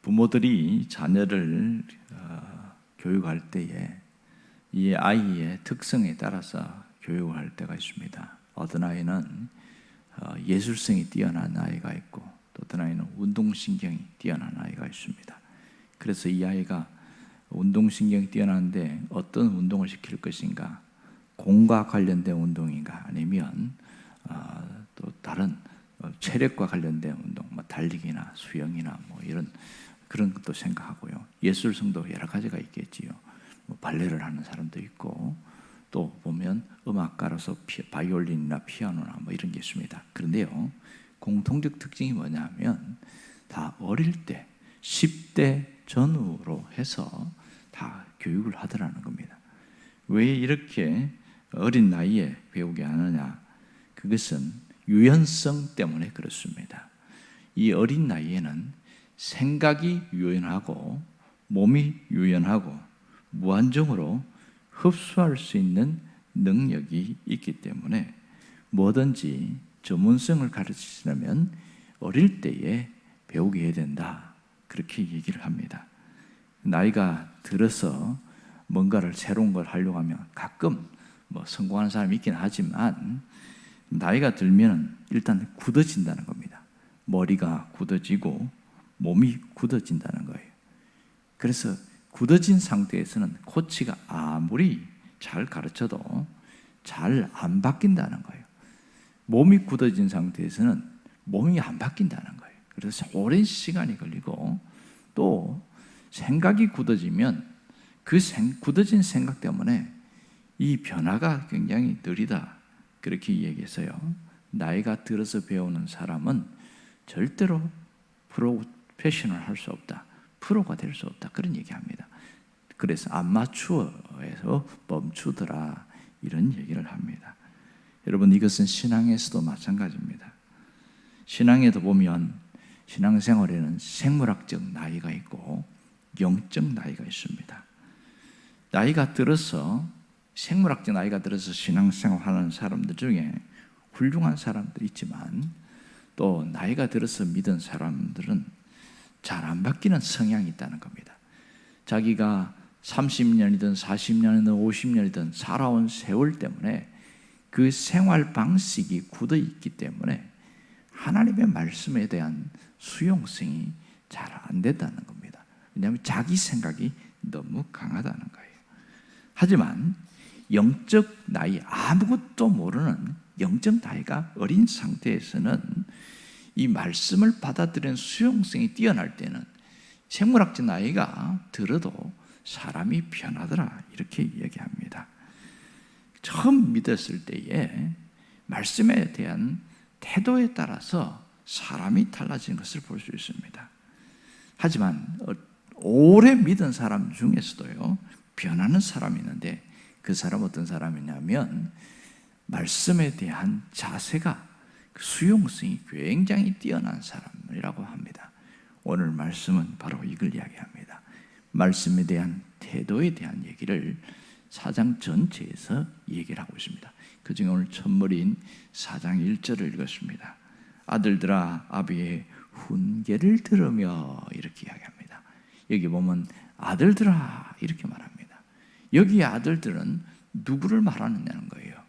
부모들이 자녀를 교육할 때에 이 아이의 특성에 따라서 교육을 할 때가 있습니다. 어떤 아이는 예술성이 뛰어난 아이가 있고 또 어떤 아이는 운동신경이 뛰어난 아이가 있습니다. 그래서 이 아이가 운동신경이 뛰어난데 어떤 운동을 시킬 것인가, 공과 관련된 운동인가, 아니면 또 다른 체력과 관련된 운동, 달리기나 수영이나 이런 그런 것도 생각하고요. 예술성도 여러 가지가 있겠지요. 발레를 하는 사람도 있고 또 보면 음악가로서 바이올린이나 피아노나 이런 게 있습니다. 그런데요, 공통적 특징이 뭐냐면 다 어릴 때 10대 전후로 해서 다 교육을 하더라는 겁니다. 왜 이렇게 어린 나이에 배우게 하느냐? 그것은 유연성 때문에 그렇습니다. 이 어린 나이에는 생각이 유연하고 몸이 유연하고 무한정으로 흡수할 수 있는 능력이 있기 때문에 뭐든지 전문성을 가르치려면 어릴 때에 배우게 해야 된다, 그렇게 얘기를 합니다. 나이가 들어서 뭔가를 새로운 걸 하려고 하면 가끔 성공하는 사람이 있긴 하지만 나이가 들면 일단 굳어진다는 겁니다. 머리가 굳어지고 몸이 굳어진다는 거예요. 그래서 굳어진 상태에서는 코치가 아무리 잘 가르쳐도 잘 안 바뀐다는 거예요. 몸이 굳어진 상태에서는 몸이 안 바뀐다는 거예요. 그래서 오랜 시간이 걸리고 또 생각이 굳어지면 그 굳어진 생각 때문에 이 변화가 굉장히 느리다, 그렇게 얘기했어요. 나이가 들어서 배우는 사람은 절대로 프로페셔널 할 수 없다, 프로가 될 수 없다, 그런 얘기합니다. 그래서 아마추어에서 멈추더라, 이런 얘기를 합니다. 여러분, 이것은 신앙에서도 마찬가지입니다. 신앙에도 보면 신앙생활에는 생물학적 나이가 있고 영적 나이가 있습니다. 나이가 들어서, 생물학적 나이가 들어서 신앙생활하는 사람들 중에 훌륭한 사람들이 있지만 또 나이가 들어서 믿은 사람들은 잘 안 바뀌는 성향이 있다는 겁니다. 자기가 30년이든 40년이든 50년이든 살아온 세월 때문에 그 생활 방식이 굳어 있기 때문에 하나님의 말씀에 대한 수용성이 잘 안 된다는 겁니다. 왜냐하면 자기 생각이 너무 강하다는 거예요. 하지만 영적 나이, 아무것도 모르는 영적 나이가 어린 상태에서는 이 말씀을 받아들이는 수용성이 뛰어날 때는 생물학적 나이가 들어도 사람이 변하더라, 이렇게 얘기합니다. 처음 믿었을 때에 말씀에 대한 태도에 따라서 사람이 달라지는 것을 볼 수 있습니다. 하지만 오래 믿은 사람 중에서도요, 변하는 사람이 있는데 그 사람은 어떤 사람이냐면 말씀에 대한 자세가, 수용성이 굉장히 뛰어난 사람이라고 합니다. 오늘 말씀은 바로 이걸 이야기합니다. 말씀에 대한 태도에 대한 얘기를 4장 전체에서 얘기를 하고 있습니다. 그중에 오늘 첫머리인 4장 1절을 읽었습니다. 아들들아 아비의 훈계를 들으며, 이렇게 이야기합니다. 여기 보면 아들들아 이렇게 말합니다. 여기 아들들은 누구를 말하느냐는 거예요.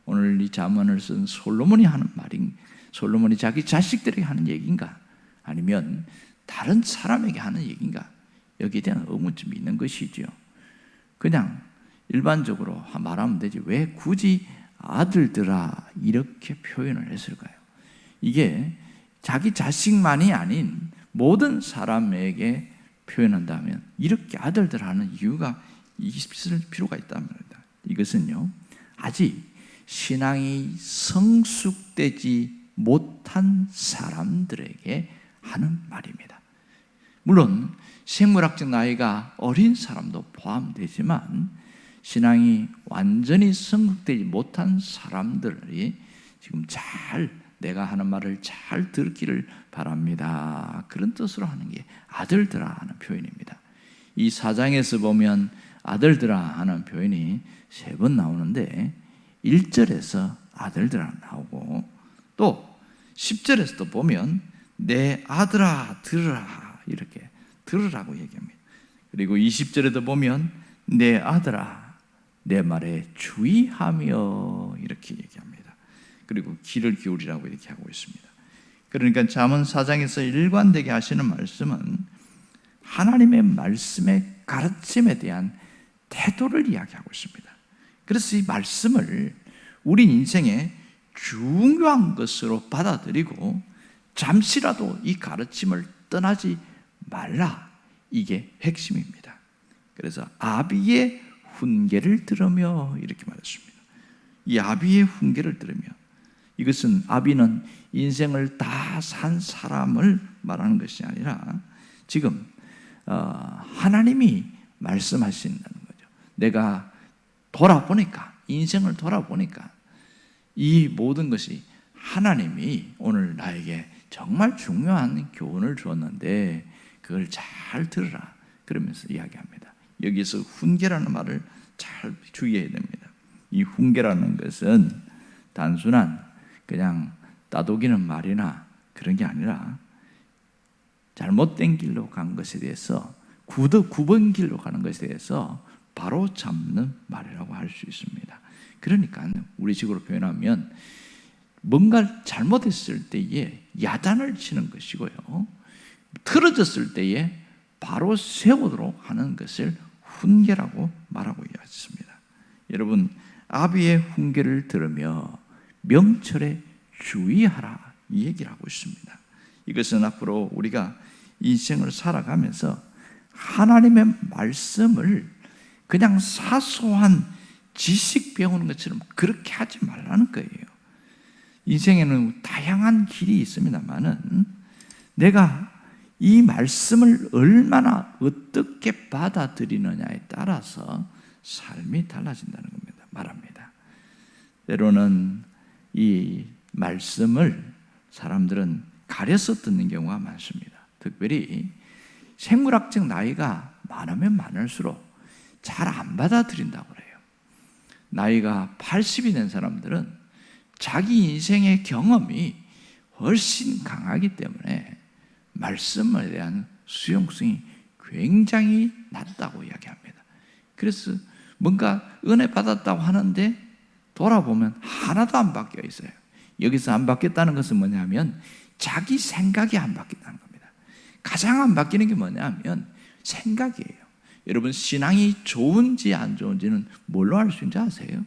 오늘 이 잠언을 쓴 솔로몬이 하는 말인, 솔로몬이 자기 자식들에게 하는 얘기인가, 아니면 다른 사람에게 하는 얘기인가, 여기에 대한 의문점이 있는 것이죠. 그냥 일반적으로 말하면 되지 왜 굳이 아들들아 이렇게 표현을 했을까요? 이게 자기 자식만이 아닌 모든 사람에게 표현한다면 이렇게 아들들 하는 이유가 있을 필요가 있단 말입니다. 이것은요, 아직 신앙이 성숙되지 못한 사람들에게 하는 말입니다. 물론 생물학적 나이가 어린 사람도 포함되지만 신앙이 완전히 성숙되지 못한 사람들이 지금 잘, 내가 하는 말을 잘 듣기를 바랍니다, 그런 뜻으로 하는 게 아들들아 하는 표현입니다. 이 4장에서 보면 아들들아 하는 표현이 3번 나오는데 1절에서 아들들아 나오고 또 10절에서도 보면 내 아들아 들으라, 이렇게 들으라고 얘기합니다. 그리고 20절에도 보면 내 아들아 내 말에 주의하며 이렇게 얘기합니다. 그리고 귀를 기울이라고 이렇게 하고 있습니다. 그러니까 잠언 4장에서 일관되게 하시는 말씀은 하나님의 말씀의 가르침에 대한 태도를 이야기하고 있습니다. 그래서 이 말씀을 우리 인생의 중요한 것으로 받아들이고 잠시라도 이 가르침을 떠나지 말라. 이게 핵심입니다. 그래서 아비의 훈계를 들으며 이렇게 말했습니다. 이 아비의 훈계를 들으며, 이것은 아비는 인생을 다 산 사람을 말하는 것이 아니라 지금 하나님이 말씀하신다는 거죠. 내가 돌아보니까, 인생을 돌아보니까 이 모든 것이 하나님이 오늘 나에게 정말 중요한 교훈을 주었는데 그걸 잘 들으라 그러면서 이야기합니다. 여기서 훈계라는 말을 잘 주의해야 됩니다. 이 훈계라는 것은 단순한 그냥 따독이는 말이나 그런 게 아니라 잘못된 길로 간 것에 대해서 9번 길로 가는 것에 대해서 바로 잡는 말이라고 할 수 있습니다. 그러니까 우리 식으로 표현하면 뭔가 잘못했을 때에 야단을 치는 것이고요, 틀어졌을 때에 바로 세우도록 하는 것을 훈계라고 말하고 있습니다. 여러분, 아비의 훈계를 들으며 명철에 주의하라 이 얘기를 하고 있습니다. 이것은 앞으로 우리가 인생을 살아가면서 하나님의 말씀을 그냥 사소한 지식 배우는 것처럼 그렇게 하지 말라는 거예요. 인생에는 다양한 길이 있습니다만은 내가 이 말씀을 얼마나 어떻게 받아들이느냐에 따라서 삶이 달라진다는 겁니다. 말합니다. 때로는 이 말씀을 사람들은 가려서 듣는 경우가 많습니다. 특별히 생물학적 나이가 많으면 많을수록 잘 안 받아들인다고 그래요. 나이가 80이 된 사람들은 자기 인생의 경험이 훨씬 강하기 때문에 말씀에 대한 수용성이 굉장히 낮다고 이야기합니다. 그래서 뭔가 은혜 받았다고 하는데 돌아보면 하나도 안 바뀌어 있어요. 여기서 안 바뀌었다는 것은 뭐냐면 자기 생각이 안 바뀌었다는 겁니다. 가장 안 바뀌는 게 뭐냐면 생각이에요. 여러분, 신앙이 좋은지 안 좋은지는 뭘로 알 수 있는지 아세요?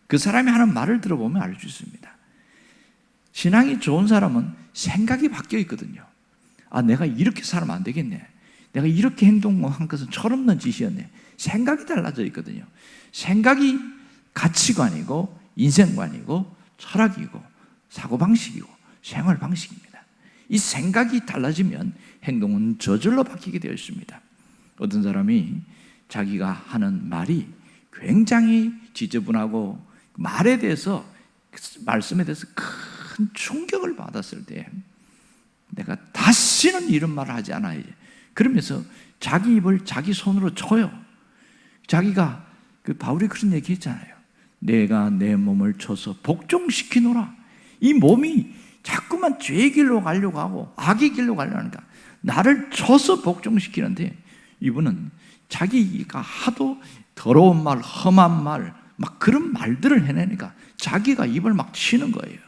그 사람이 하는 말을 들어보면 알 수 있습니다. 신앙이 좋은 사람은 생각이 바뀌어 있거든요. 아, 내가 이렇게 살면 안 되겠네. 내가 이렇게 행동한 것은 철없는 짓이었네. 생각이 달라져 있거든요. 생각이 가치관이고 인생관이고 철학이고 사고방식이고 생활방식입니다. 이 생각이 달라지면 행동은 저절로 바뀌게 되어 있습니다. 어떤 사람이 자기가 하는 말이 굉장히 지저분하고 말에 대해서, 말씀에 대해서 큰 충격을 받았을 때 내가 다시는 이런 말을 하지 않아야지, 그러면서 자기 입을 자기 손으로 쳐요. 자기가 바울이 그런 얘기 했잖아요. 내가 내 몸을 쳐서 복종시키노라. 이 몸이 자꾸만 죄의 길로 가려고 하고 악의 길로 가려고 하니까 나를 쳐서 복종시키는데, 이분은 자기가 하도 더러운 말, 험한 말, 막 그런 말들을 해내니까 자기가 입을 막 치는 거예요.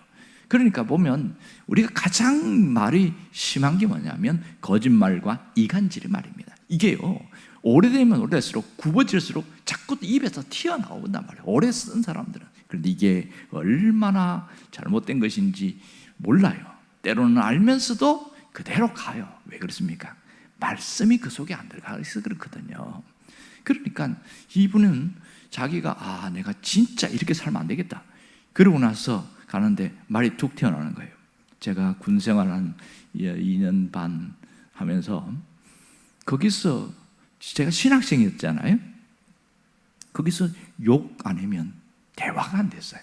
그러니까 보면 우리가 가장 말이 심한 게 뭐냐면 거짓말과 이간질의 말입니다. 이게요, 오래되면 오래될수록 굽어질수록 자꾸 입에서 튀어나온단 말이에요. 오래 쓴 사람들은. 그런데 이게 얼마나 잘못된 것인지 몰라요. 때로는 알면서도 그대로 가요. 왜 그렇습니까? 말씀이 그 속에 안 들어가 있어서 그렇거든요. 그러니까 이분은 자기가 내가 진짜 이렇게 살면 안 되겠다, 그러고 나서 가는데 말이 툭 튀어나오는 거예요. 제가 군 생활한 2년 반 하면서 거기서 제가 신학생이었잖아요. 거기서 욕 안 하면 대화가 안 됐어요.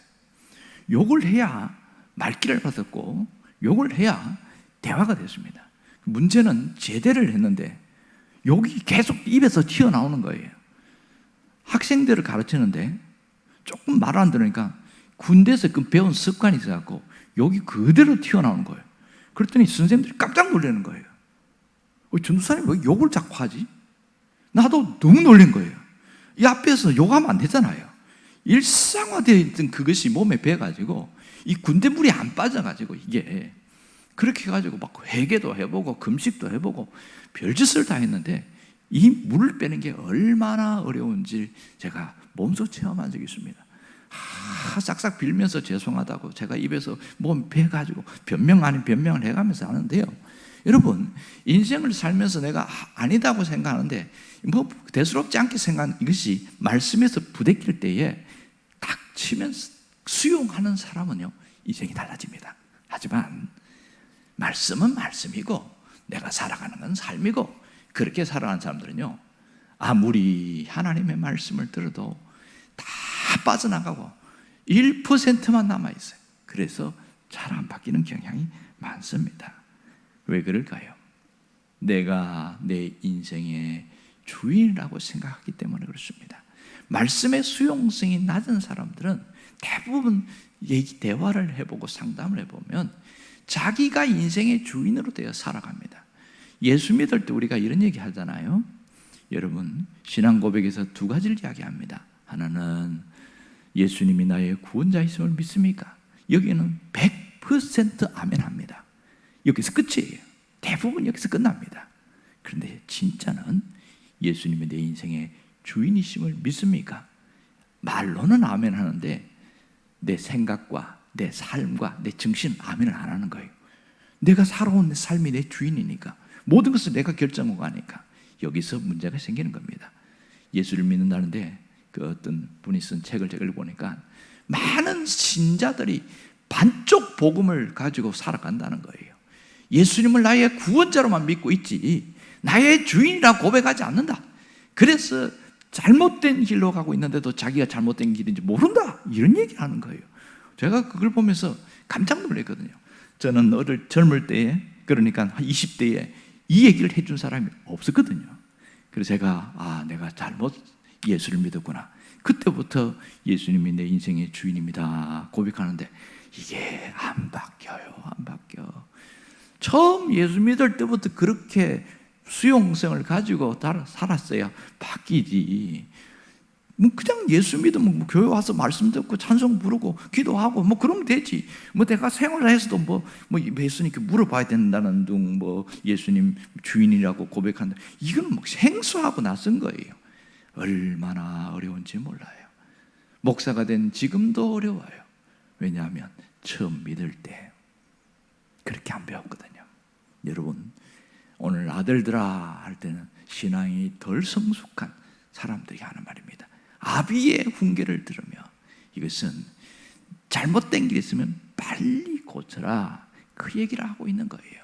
욕을 해야 말귀를 받았고 욕을 해야 대화가 됐습니다. 문제는 제대를 했는데 욕이 계속 입에서 튀어나오는 거예요. 학생들을 가르치는데 조금 말 안 들으니까 군대에서 그 배운 습관이 있어갖고 욕이 그대로 튀어나오는 거예요. 그랬더니 선생님들이 깜짝 놀라는 거예요. 전도사님 왜 욕을 자꾸 하지? 나도 너무 놀란 거예요. 이 앞에서 욕하면 안 되잖아요. 일상화되어 있던 그것이 몸에 배가지고 이 군대 물이 안 빠져가지고 이게 그렇게 해가지고 막 회개도 해보고 금식도 해보고 별짓을 다 했는데 이 물을 빼는 게 얼마나 어려운지 제가 몸소 체험한 적이 있습니다. 싹싹 빌면서 죄송하다고 제가 입에서 몸 배가지고 변명 아닌 변명을 해가면서 하는데요. 여러분, 인생을 살면서 내가 아니다고 생각하는데 뭐 대수롭지 않게 생각하는 이것이 말씀에서 부대낄 때에 딱 치면 수용하는 사람은요, 인생이 달라집니다. 하지만 말씀은 말씀이고 내가 살아가는 건 삶이고 그렇게 살아가는 사람들은요, 아무리 하나님의 말씀을 들어도 다 빠져나가고 1%만 남아있어요. 그래서 잘 안 바뀌는 경향이 많습니다. 왜 그럴까요? 내가 내 인생의 주인이라고 생각하기 때문에 그렇습니다. 말씀의 수용성이 낮은 사람들은 대부분 대화를 해보고 상담을 해보면 자기가 인생의 주인으로 되어 살아갑니다. 예수 믿을 때 우리가 이런 얘기 하잖아요. 여러분, 신앙 고백에서 두 가지를 이야기합니다. 하나는 예수님이 나의 구원자이심을 믿습니까? 여기는 100% 아멘합니다. 여기서 끝이에요. 대부분 여기서 끝납니다. 그런데 진짜는 예수님이 내 인생의 주인이심을 믿습니까? 말로는 아멘 하는데 내 생각과 내 삶과 내 정신은 아멘을 안 하는 거예요. 내가 살아온 내 삶이 내 주인이니까 모든 것을 내가 결정하고 하니까 여기서 문제가 생기는 겁니다. 예수를 믿는다는데 그 어떤 분이 쓴 책을 제가 읽어보니까 많은 신자들이 반쪽 복음을 가지고 살아간다는 거예요. 예수님을 나의 구원자로만 믿고 있지 나의 주인이라 고백하지 않는다. 그래서 잘못된 길로 가고 있는데도 자기가 잘못된 길인지 모른다, 이런 얘기를 하는 거예요. 제가 그걸 보면서 깜짝 놀랐거든요. 저는 젊을 때에, 그러니까 한 20대에 이 얘기를 해준 사람이 없었거든요. 그래서 제가 내가 잘못 예수를 믿었구나. 그때부터 예수님이 내 인생의 주인입니다 고백하는데 이게 안 바뀌어요. 안 바뀌어. 처음 예수 믿을 때부터 그렇게 수용성을 가지고 살았어야 바뀌지. 뭐 그냥 예수 믿으면 뭐 교회 와서 말씀 듣고 찬송 부르고 기도하고 뭐 그러면 되지. 뭐 내가 생활해서도 뭐 예수님께 물어봐야 된다는 둥, 뭐 예수님 주인이라고 고백한다. 이건 뭐 생소하고 낯선 거예요. 얼마나 어려운지 몰라요. 목사가 된 지금도 어려워요. 왜냐하면 처음 믿을 때 그렇게 안 배웠거든요. 여러분, 오늘 아들들아 할 때는 신앙이 덜 성숙한 사람들이 하는 말입니다. 아비의 훈계를 들으며 이것은 잘못된 길이 있으면 빨리 고쳐라, 그 얘기를 하고 있는 거예요.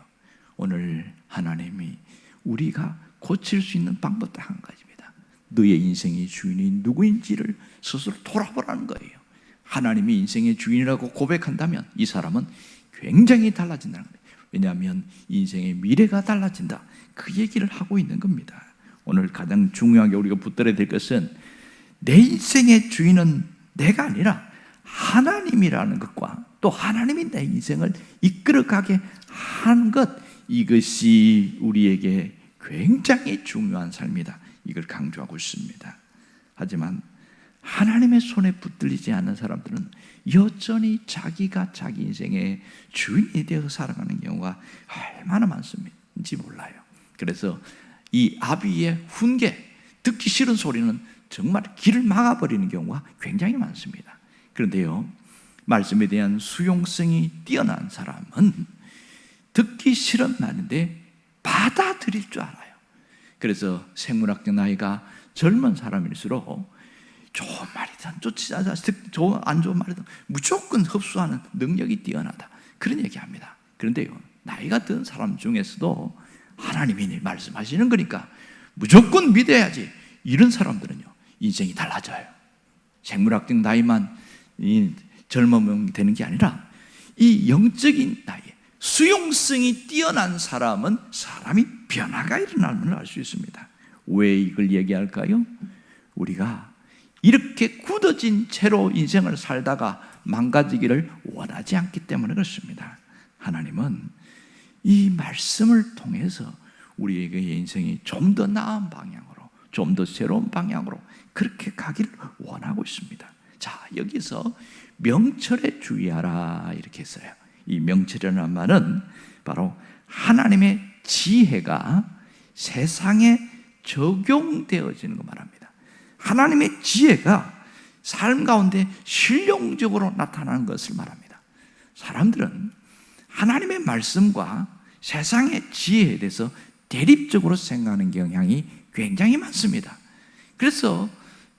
오늘 하나님이 우리가 고칠 수 있는 방법 딱 한 가지입니다. 너의 인생의 주인이 누구인지를 스스로 돌아보라는 거예요. 하나님이 인생의 주인이라고 고백한다면 이 사람은 굉장히 달라진다는 거예요. 왜냐하면 인생의 미래가 달라진다, 그 얘기를 하고 있는 겁니다. 오늘 가장 중요하게 우리가 붙들어야 될 것은 내 인생의 주인은 내가 아니라 하나님이라는 것과 또 하나님이 내 인생을 이끌어가게 하는 것, 이것이 우리에게 굉장히 중요한 삶이다, 이걸 강조하고 있습니다. 하지만 하나님의 손에 붙들리지 않는 사람들은 여전히 자기가 자기 인생의 주인이 되어서 살아가는 경우가 얼마나 많은지 몰라요. 그래서 이 아비의 훈계, 듣기 싫은 소리는 정말 길을 막아버리는 경우가 굉장히 많습니다. 그런데요, 말씀에 대한 수용성이 뛰어난 사람은 듣기 싫은 말인데 받아들일 줄 알아요. 그래서 생물학적 나이가 젊은 사람일수록 좋은 말이든 안 좋은 말이든 무조건 흡수하는 능력이 뛰어나다, 그런 얘기합니다. 그런데요, 나이가 든 사람 중에서도 하나님이 말씀하시는 거니까 무조건 믿어야지, 이런 사람들은요 인생이 달라져요. 생물학적 나이만 젊으면 되는 게 아니라 이 영적인 나이, 수용성이 뛰어난 사람은 사람이 변화가 일어나는 걸 알 수 있습니다. 왜 이걸 얘기할까요? 우리가 이렇게 굳어진 채로 인생을 살다가 망가지기를 원하지 않기 때문에 그렇습니다. 하나님은 이 말씀을 통해서 우리에게 인생이 좀 더 나은 방향으로, 좀 더 새로운 방향으로 그렇게 가기를 원하고 있습니다. 자, 여기서 명철에 주의하라 이렇게 했어요. 이 명철이라는 말은 바로 하나님의 지혜가 세상에 적용되어지는 거 말합니다. 하나님의 지혜가 삶 가운데 실용적으로 나타나는 것을 말합니다. 사람들은 하나님의 말씀과 세상의 지혜에 대해서 대립적으로 생각하는 경향이 굉장히 많습니다. 그래서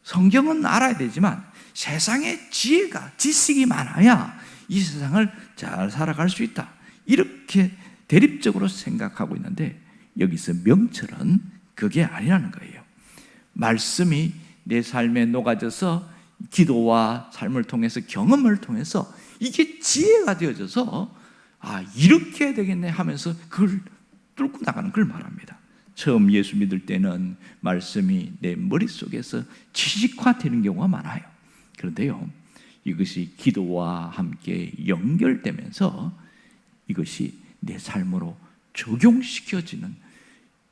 성경은 알아야 되지만 세상의 지혜가, 지식이 많아야 이 세상을 잘 살아갈 수 있다, 이렇게 대립적으로 생각하고 있는데, 여기서 명철은 그게 아니라는 거예요. 말씀이 내 삶에 녹아져서 기도와 삶을 통해서, 경험을 통해서 이게 지혜가 되어져서 이렇게 해야 되겠네 하면서 그걸 뚫고 나가는 걸 말합니다. 처음 예수 믿을 때는 말씀이 내 머릿속에서 지식화되는 경우가 많아요. 그런데요, 이것이 기도와 함께 연결되면서 이것이 내 삶으로 적용시켜지는,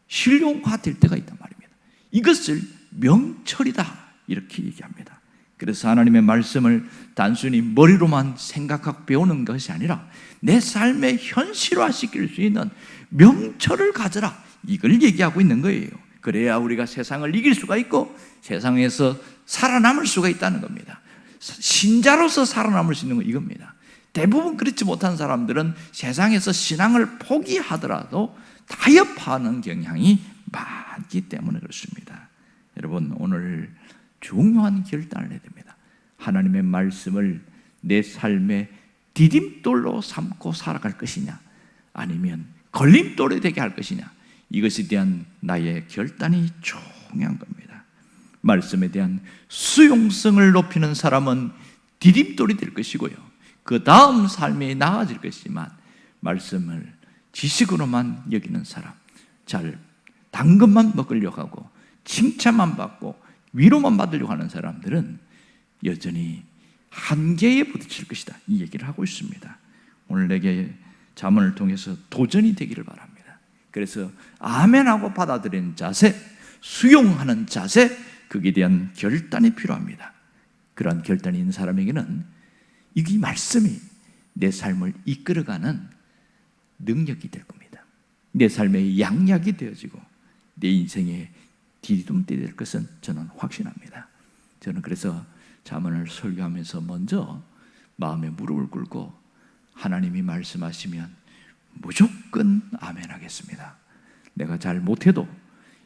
실용화될 때가 있단 말입니다. 이것을 명철이다 이렇게 얘기합니다. 그래서 하나님의 말씀을 단순히 머리로만 생각하고 배우는 것이 아니라 내 삶에 현실화시킬 수 있는 명철을 가져라, 이걸 얘기하고 있는 거예요. 그래야 우리가 세상을 이길 수가 있고 세상에서 살아남을 수가 있다는 겁니다. 신자로서 살아남을 수 있는 건 이겁니다. 대부분 그렇지 못한 사람들은 세상에서 신앙을 포기하더라도 타협하는 경향이 많기 때문에 그렇습니다. 여러분, 오늘 중요한 결단을 해야 됩니다. 하나님의 말씀을 내 삶의 디딤돌로 삼고 살아갈 것이냐, 아니면 걸림돌이 되게 할 것이냐, 이것에 대한 나의 결단이 중요한 겁니다. 말씀에 대한 수용성을 높이는 사람은 디딤돌이 될 것이고요, 그 다음 삶이 나아질 것이지만 말씀을 지식으로만 여기는 사람, 잘 당근만 먹으려고 하고 칭찬만 받고 위로만 받으려고 하는 사람들은 여전히 한계에 부딪힐 것이다, 이 얘기를 하고 있습니다. 오늘 내게 잠언을 통해서 도전이 되기를 바랍니다. 그래서 아멘하고 받아들이는 자세, 수용하는 자세, 거기에 대한 결단이 필요합니다. 그러한 결단이 있는 사람에게는 이 말씀이 내 삶을 이끌어가는 능력이 될 겁니다. 내 삶의 양약이 되어지고 내 인생의 디딤돌이 될 것은 저는 확신합니다. 저는 그래서 잠언을 설교하면서 먼저 마음에 무릎을 꿇고 하나님이 말씀하시면 무조건 아멘 하겠습니다. 내가 잘 못해도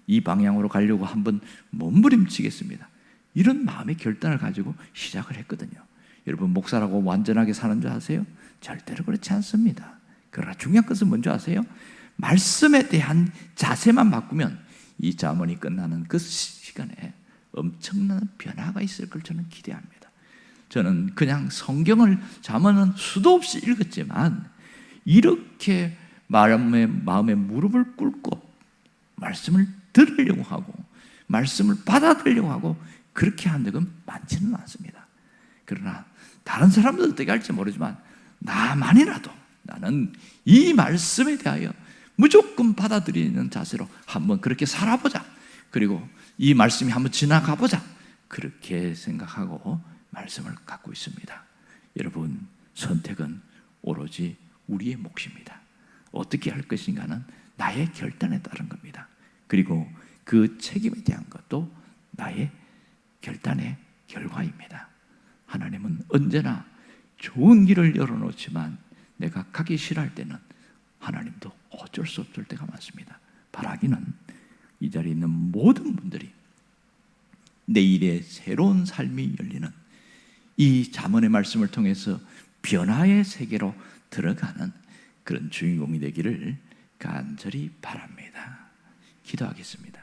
이 방향으로 가려고 한번 몸부림치겠습니다, 이런 마음의 결단을 가지고 시작을 했거든요. 여러분, 목사라고 완전하게 사는 줄 아세요? 절대로 그렇지 않습니다. 그러나 중요한 것은 뭔지 아세요? 말씀에 대한 자세만 바꾸면 이 잠언이 끝나는 그 시간에 엄청난 변화가 있을 걸 저는 기대합니다. 저는 그냥 성경을, 잠언은 수도 없이 읽었지만 이렇게 마음에 무릎을 꿇고 말씀을 들으려고 하고 말씀을 받아들이려고 하고 그렇게 한 적은 많지는 않습니다. 그러나 다른 사람들은 어떻게 할지 모르지만 나만이라도 나는 이 말씀에 대하여 무조건 받아들이는 자세로 한번 그렇게 살아보자, 그리고 이 말씀이 한번 지나가 보자, 그렇게 생각하고 말씀을 갖고 있습니다. 여러분, 선택은 오로지 우리의 몫입니다. 어떻게 할 것인가는 나의 결단에 따른 겁니다. 그리고 그 책임에 대한 것도 나의 결단의 결과입니다. 하나님은 언제나 좋은 길을 열어놓지만 내가 가기 싫어할 때는 하나님도 어쩔 수 없을 때가 많습니다. 바라기는 이 자리에 있는 모든 분들이 내일의 새로운 삶이 열리는 이 잠언의 말씀을 통해서 변화의 세계로 들어가는 그런 주인공이 되기를 간절히 바랍니다. 기도하겠습니다.